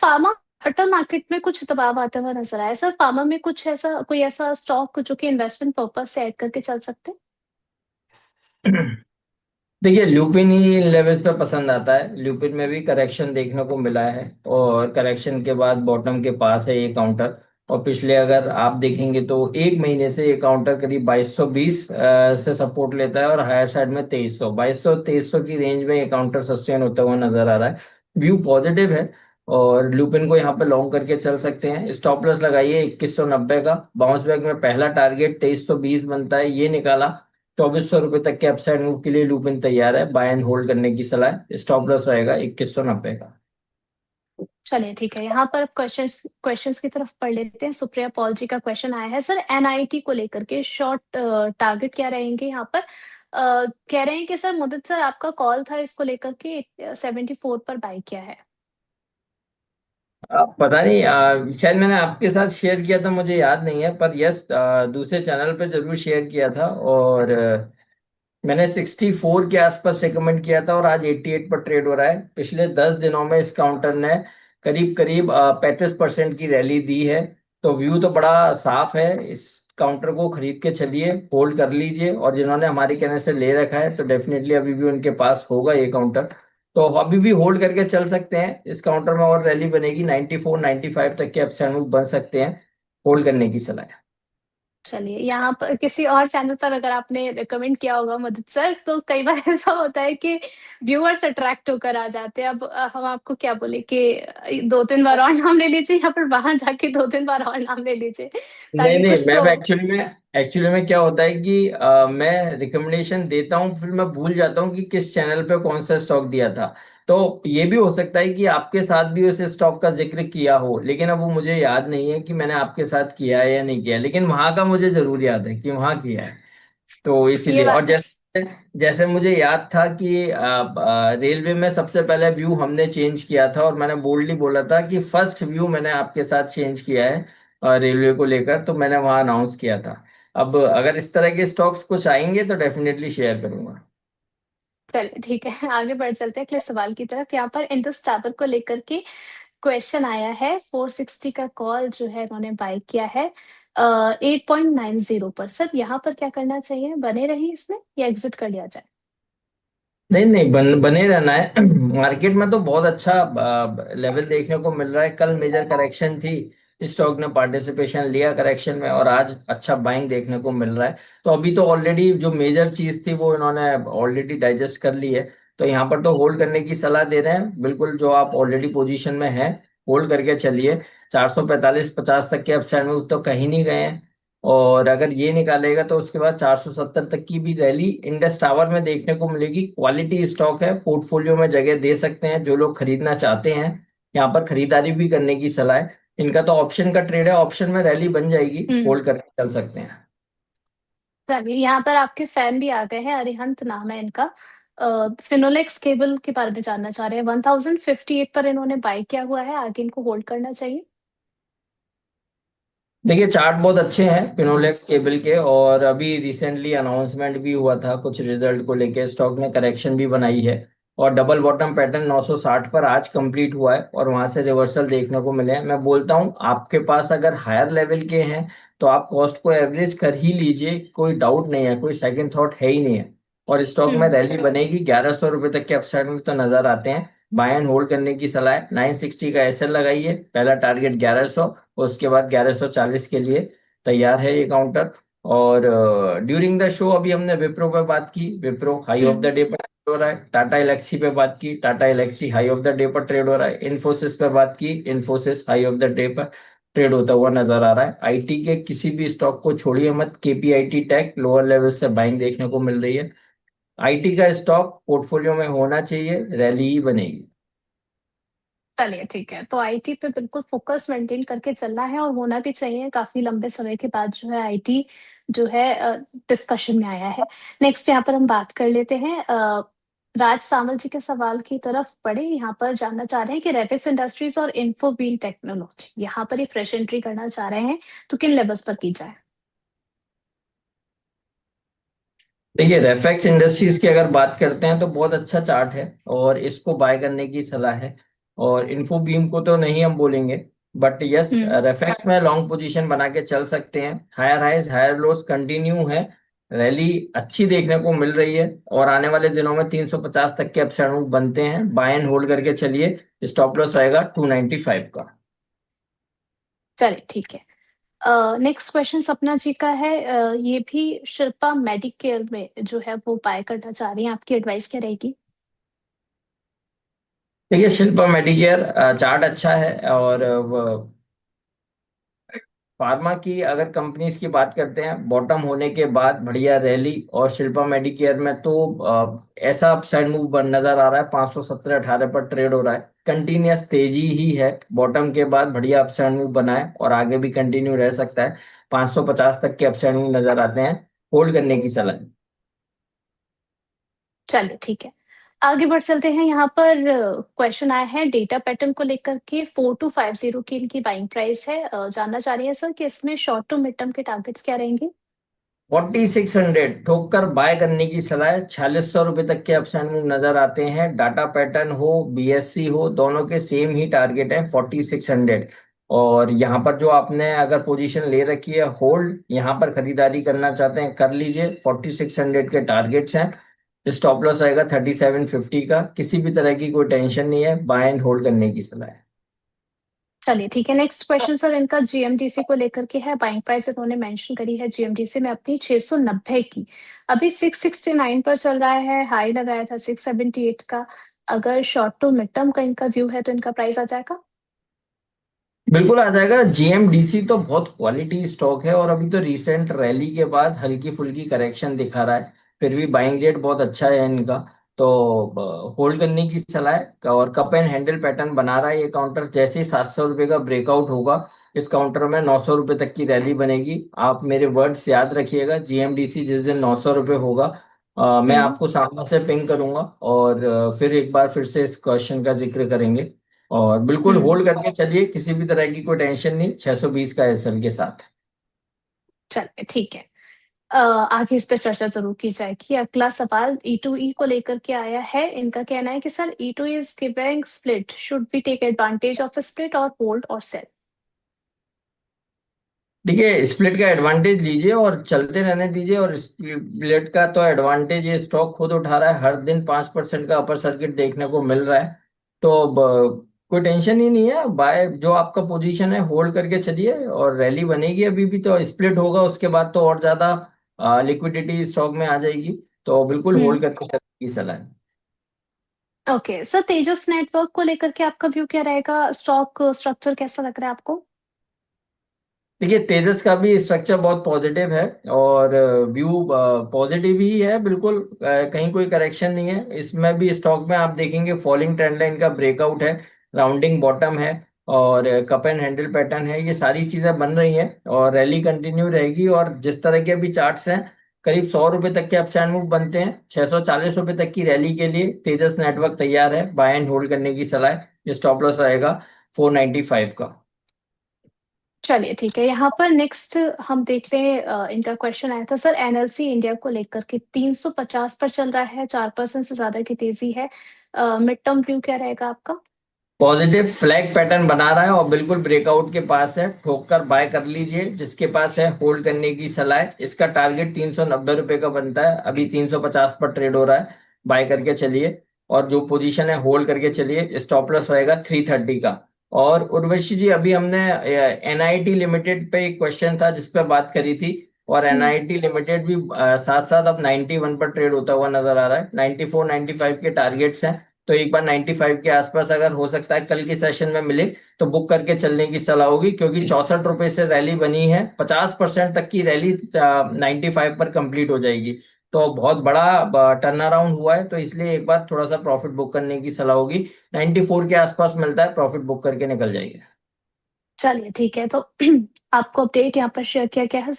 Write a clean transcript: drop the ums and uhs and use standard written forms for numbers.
Pharma अटल market में कुछ दबाव आता हुआ नजर आया सर। फार्मा में कुछ ऐसा कोई ऐसा स्टॉक जो कि इन्वेस्टमेंट पर्पज से ऐड करके चल सकते हैं? देखिए, ल्यूपिन ही लेवल्स पे पसंद आता है। ल्यूपिन में भी करेक्शन देखने को मिला है, और करेक्शन के बाद बॉटम के पास है ये काउंटर। और पिछले अगर आप देखेंगे तो एक महीने से ये काउंटर करीब 2220 से सपोर्ट लेता है, और हायर साइड में 2300, 2200 2300 की रेंज में ये काउंटर सस्टेन होता हुआ नजर आ रहा है। व्यू पॉजिटिव है, और ल्यूपिन को यहाँ पे लॉन्ग करके चल सकते हैं। स्टॉप लॉस लगाइए 2190 का। बाउंस बैक में पहला टारगेट 2320 बनता है, ये निकाला। 2400 रुपये तक के अपसाइड मूव के लिए लूपिन तैयार है। बाय एंड होल्ड करने की सलाह है। स्टॉप लॉस रहेगा 2190 का। चलिए ठीक है, यहाँ पर अब क्वेश्चंस क्वेश्चंस की तरफ पढ़ लेते हैं। सुप्रिया पॉल जी का क्वेश्चन आया है सर, एनआईटी को लेकर के शॉर्ट टारगेट क्या रहेंगे यहाँ पर? कह रहे हैं कि सर मुदित सर आपका कॉल था इसको लेकर के 74 पर बाय किया है। पता नहीं, शायद मैंने आपके साथ शेयर किया था, मुझे याद नहीं है, पर यस, दूसरे चैनल पे जरूर शेयर किया था। और मैंने 64 के आसपास रिकमेंड किया था, और आज 88 पर ट्रेड हो रहा है। पिछले 10 दिनों में इस काउंटर ने करीब करीब 35% की रैली दी है। तो व्यू तो बड़ा साफ है। इस काउंटर को खरीद के चलिए, होल्ड कर लीजिए, और जिन्होंने हमारे कहने से ले रखा है तो डेफिनेटली अभी भी उनके पास होगा ये काउंटर। तो अभी भी होल्ड करके चल सकते हैं इस काउंटर में, और रैली बनेगी 94 95 तक के अपसाइड मूव बन सकते हैं। होल्ड करने की सलाह है। चलिए, यहाँ पर किसी और चैनल पर अगर आपने रिकमेंड किया होगा मदद सर, तो कई बार ऐसा होता है कि व्यूअर्स अट्रैक्ट होकर आ जाते हैं। अब हम आपको क्या बोले कि 2-3 बार और नाम ले लीजिए, या फिर वहां जाके 2-3 बार और नाम ले लीजिए, नहीं ताकि नहीं, कुछ मैं तो। एक्चुअली में क्या होता है कि मैं रिकमेंडेशन देता हूँ, फिर मैं भूल जाता हूँ कि किस चैनल पे कौन सा स्टॉक दिया था। तो ये भी हो सकता है कि आपके साथ भी उस स्टॉक का जिक्र किया हो, लेकिन अब वो मुझे याद नहीं है कि मैंने आपके साथ किया है या नहीं किया है। लेकिन वहां का मुझे जरूर याद है कि वहां किया है। तो ये इसीलिए, और बात जैसे जैसे मुझे याद था कि रेलवे में सबसे पहले व्यू हमने चेंज किया था, और मैंने बोल्डली बोला था कि फर्स्ट व्यू मैंने आपके साथ चेंज किया है रेलवे को लेकर, तो मैंने वहां अनाउंस किया था। अब अगर इस तरह के स्टॉक्स कुछ आएंगे तो डेफिनेटली शेयर करूंगा। चलिए ठीक है, आगे बढ़ चलते हैं अगले सवाल की तरफ। यहाँ पर इंडस टावर को लेकर के क्वेश्चन आया है। 460 का कॉल जो है उन्होंने बाय किया है 8.90 पर। सर यहाँ पर क्या करना चाहिए, बने रही इसमें या एग्जिट कर लिया जाए? नहीं नहीं, बने रहना है। मार्केट में तो बहुत अच्छा लेवल देखने को मिल रहा है। कल मेजर करेक्शन थी, स्टॉक ने पार्टिसिपेशन लिया करेक्शन में, और आज अच्छा बाइंग देखने को मिल रहा है। तो अभी तो ऑलरेडी जो मेजर चीज थी वो इन्होंने ऑलरेडी डाइजेस्ट कर ली है। तो यहाँ पर तो होल्ड करने की सलाह दे रहे हैं बिल्कुल। जो आप ऑलरेडी पोजीशन में हैं, होल्ड करके चलिए। 445 50 तक के अपसाइड में तो कहीं नहीं गए हैं। और अगर ये निकालेगा तो उसके बाद 470 तक की भी रैली इंडस टावर में देखने को मिलेगी। क्वालिटी स्टॉक है, पोर्टफोलियो में जगह दे सकते हैं जो लोग खरीदना चाहते हैं। यहाँ पर खरीदारी भी करने की सलाह है। इनका तो ऑप्शन का ट्रेड है, ऑप्शन में रैली बन जाएगी, हम्म। होल्ड करके चल सकते हैं। चलिए, यहाँ पर आपके फैन भी आ गए हैं, अरिहंत नाम है इनका। फिनोलेक्स केबल के बारे में जानना चाह रहे हैं। 1058 पर इन्होंने बाय किया हुआ है, आगे इनको होल्ड करना चाहिए? देखिए, चार्ट बहुत अच्छे हैं फिनोलेक्स केबल के, और अभी रिसेंटली अनाउंसमेंट भी हुआ था कुछ रिजल्ट को लेके। स्टॉक ने करेक्शन भी बनाई है, और डबल बॉटम पैटर्न 960 पर आज कंप्लीट हुआ है, और वहां से रिवर्सल देखने को मिले हैं। मैं बोलता हूं, आपके पास अगर हायर लेवल के हैं तो आप कॉस्ट को एवरेज कर ही लीजिए, कोई डाउट नहीं है, कोई सेकंड थॉट है ही नहीं है। और स्टॉक में हम्म। रैली बनेगी, 1100 रुपये तक के अपसाइड में तो नजर आते हैं। बाय एंड होल्ड करने की सलाह है। 960 का एसएल लगाइए, पहला टारगेट 1100, उसके बाद 1140 के लिए तैयार है ये काउंटर। और ड्यूरिंग द शो अभी हमने विप्रो पे बात की, Wipro high of the hmm. Day पर ट्रेड हो रहा है। टाटा एलेक्सी पे बात की, Tata Elxsi high of the day पर ट्रेड हो रहा है। इन्फोसिस पे बात की, Infosys high of the day पर ट्रेड होता हुआ नजर आ रहा है। आईटी के किसी भी स्टॉक को छोड़िए मत। केपीआईटी टेक लोअर लेवल से बाइंग देखने को मिल रही है। आईटी का स्टॉक पोर्टफोलियो में होना चाहिए, रैली ही बनेगी। चलिए ठीक है, तो आईटी पे बिल्कुल फोकस मेंटेन करके चलना है, और होना भी चाहिए। काफी लंबे समय के बाद जो है आईटी जो है डिस्कशन में आया है। नेक्स्ट यहाँ पर हम बात कर लेते हैं राज सावल जी के सवाल की तरफ पढ़े। यहाँ पर जानना चाह रहे हैं कि रेफिक्स इंडस्ट्रीज और इन्फोबीन टेक्नोलॉजी, यहाँ पर ये फ्रेश एंट्री करना चाह रहे हैं, तो किन लेवल्स पर की जाए? देखिए, रेफेक्स इंडस्ट्रीज की अगर बात करते हैं तो बहुत अच्छा चार्ट है, और इसको बाय करने की सलाह है। और इन्फोबीम को तो नहीं हम बोलेंगे, बट यस हम्म। रेफेक्स में लॉन्ग पोजीशन बना के चल सकते हैं। Higher highs higher lows continue है, रैली अच्छी देखने को मिल रही है, और आने वाले दिनों में 350 तक के अपसाइड मूव बनते हैं, बाय एंड होल्ड करके चलिए। स्टॉप लॉस रहेगा 295 का। चलिए ठीक है। नेक्स्ट क्वेश्चन सपना जी का है। ये भी शिल्पा मेडिकेयर में जो है वो बाय करना चाह रही हैं, आपकी एडवाइस क्या रहेगी? देखिए शिल्पा मेडिकेयर चार्ट अच्छा है, और फार्मा की अगर कंपनीज की बात करते हैं, बॉटम होने के बाद बढ़िया रैली, और शिल्पा मेडिकेयर में तो ऐसा अपसाइड मूव बन नजर आ रहा है, 517.18 पर ट्रेड हो रहा है, कंटिन्यूअस तेजी ही है, बॉटम के बाद बढ़िया अपसाइड मूव बना है और आगे भी कंटिन्यू रह सकता है। 550 तक के अपसाइड मूव नजर आते हैं, होल्ड करने की सलाह है। चलिए ठीक है, आगे बढ़ चलते हैं। यहाँ पर क्वेश्चन आया है डेटा पैटर्न को लेकर के, 4250 की इनकी बाइंग प्राइस है। जानना चाह रही है सर कि इसमें शॉर्ट टू मिड टर्म के टारगेट्स क्या रहेंगे? 4600 ठोक कर बाय करने की सलाह है। 4600 रुपये तक के अपसाइड मूव नजर आते हैं। डाटा पैटर्न हो बीएससी हो, दोनों के सेम ही टारगेट है 4600। और यहाँ पर जो आपने अगर पोजीशन ले रखी है होल्ड, यहाँ पर खरीदारी करना चाहते हैं कर लीजिए, 4600 के टारगेट्स हैं। स्टॉप लॉस आएगा 3750 का। किसी भी तरह की कोई टेंशन नहीं है, बाय एंड होल्ड करने की सलाह है। चलिए ठीक है, नेक्स्ट क्वेश्चन सर इनका जीएमडीसी को लेकर के है। बाइंग प्राइस इन्होंने मेंशन करी है जीएमडीसी में अपनी 690 की। अभी 669 पर चल रहा है, हाई लगाया था 678 का। अगर शॉर्ट टू मिड टर्म का इनका व्यू है तो इनका प्राइस आ जाएगा? बिल्कुल आ जाएगा। जीएमडीसी तो बहुत क्वालिटी स्टॉक है, और अभी तो रिसेंट रैली के बाद हल्की फुल्की करेक्शन दिखा रहा है, फिर भी बाइंग रेट बहुत अच्छा है इनका। तो होल्ड करने की सलाह है। और कप एंड हैंडल पैटर्न बना रहा है ये काउंटर, जैसे ही 700 रुपये का ब्रेकआउट होगा इस काउंटर में 900 रुपये तक की रैली बनेगी। आप मेरे वर्ड्स याद रखिएगा, जीएमडीसी जिस दिन 900 रुपये होगा, मैं हम्म। आपको सामने से पिंग करूंगा, और फिर एक बार फिर से इस क्वेश्चन का जिक्र करेंगे। और बिल्कुल हम्म। होल्ड करके चलिए, किसी भी तरह की कोई टेंशन नहीं, 620 का एसएल के साथ। चलिए ठीक है। आगे इस पे चर्चा जरूर की जाएगी। अगला सवाल ई टू ई को लेकर के आया है। इनका कहना है कि sir E two is giving split, should we take advantage of split और होल्ड और सेल? देखिए स्प्लिट का एडवांटेज लीजिए और चलते रहने दीजिए, और स्प्लिट का तो एडवांटेज ये स्टॉक खुद उठा रहा है, हर दिन 5% का अपर सर्किट देखने को मिल रहा है। तो कोई टेंशन ही नहीं है, बाय जो आपका पोजीशन है होल्ड करके चलिए, और रैली बनेगी अभी भी, तो स्प्लिट होगा उसके बाद तो और ज्यादा लिक्विडिटी स्टॉक में आ जाएगी। तो बिल्कुल हम्म। होल्ड करके चलने की सलाह है। ओके सर, तेजस नेटवर्क को लेकर के आपका व्यू क्या रहेगा? स्टॉक स्ट्रक्चर कैसा लग रहा है आपको? देखिए तेजस का भी स्ट्रक्चर बहुत पॉजिटिव है, और व्यू पॉजिटिव ही है बिल्कुल। कहीं कोई करेक्शन नहीं है इसमें भी। स्टॉक में आप देखेंगे फॉलिंग ट्रेंड लाइन का ब्रेकआउट है, राउंडिंग बॉटम है, और कप एंड हैंडल पैटर्न है, ये सारी चीजें बन रही हैं, और रैली कंटिन्यू रहेगी। और जिस तरह के अभी चार्ट्स हैं, करीब 100 रुपए तक के अपसाइड मूव बनते हैं, 640 रुपए तक की रैली के लिए तेजस नेटवर्क तैयार है, बाय एंड होल्ड करने की सलाह है। ये स्टॉप लॉस रहेगा 495 का। चलिए ठीक है, यहाँ पर नेक्स्ट हम देख रहे हैं। इनका क्वेश्चन आया था सर एनएलसी इंडिया को लेकर के, 350 पर चल रहा है, 4% से ज्यादा की तेजी है। मिड टर्म व्यू क्या रहेगा आपका? पॉजिटिव फ्लैग पैटर्न बना रहा है, और बिल्कुल ब्रेकआउट के पास है, ठोक कर बाय कर लीजिए। जिसके पास है होल्ड करने की सलाह है। इसका टारगेट 390 रुपये का बनता है, अभी 350 पर ट्रेड हो रहा है, बाय करके चलिए। और जो पोजीशन है होल्ड करके चलिए। स्टॉप लॉस रहेगा 330 का। और उर्वशी जी, अभी हमने एनआईटी लिमिटेड पे एक क्वेश्चन था जिस पे बात करी थी, और हम्म। एनआईटी लिमिटेड भी साथ साथ अब 91 पर ट्रेड होता हुआ नजर आ रहा है। 94 95 के टारगेट्स हैं, तो एक बार 95 के आसपास अगर हो सकता है कल के सेशन में मिले, तो बुक करके चलने की सलाह होगी, क्योंकि 64 रुपए से रैली बनी है, 50% तक की रैली 95 पर कंप्लीट हो जाएगी। तो बहुत बड़ा टर्न अराउंड हुआ है, तो इसलिए एक बार थोड़ा सा प्रॉफिट बुक करने की सलाह होगी। 94 के आसपास मिलता है, प्रॉफिट बुक करके निकल जाइए। चलिए ठीक है, तो आपको अपडेट यहाँ पर शेयर किया गया है।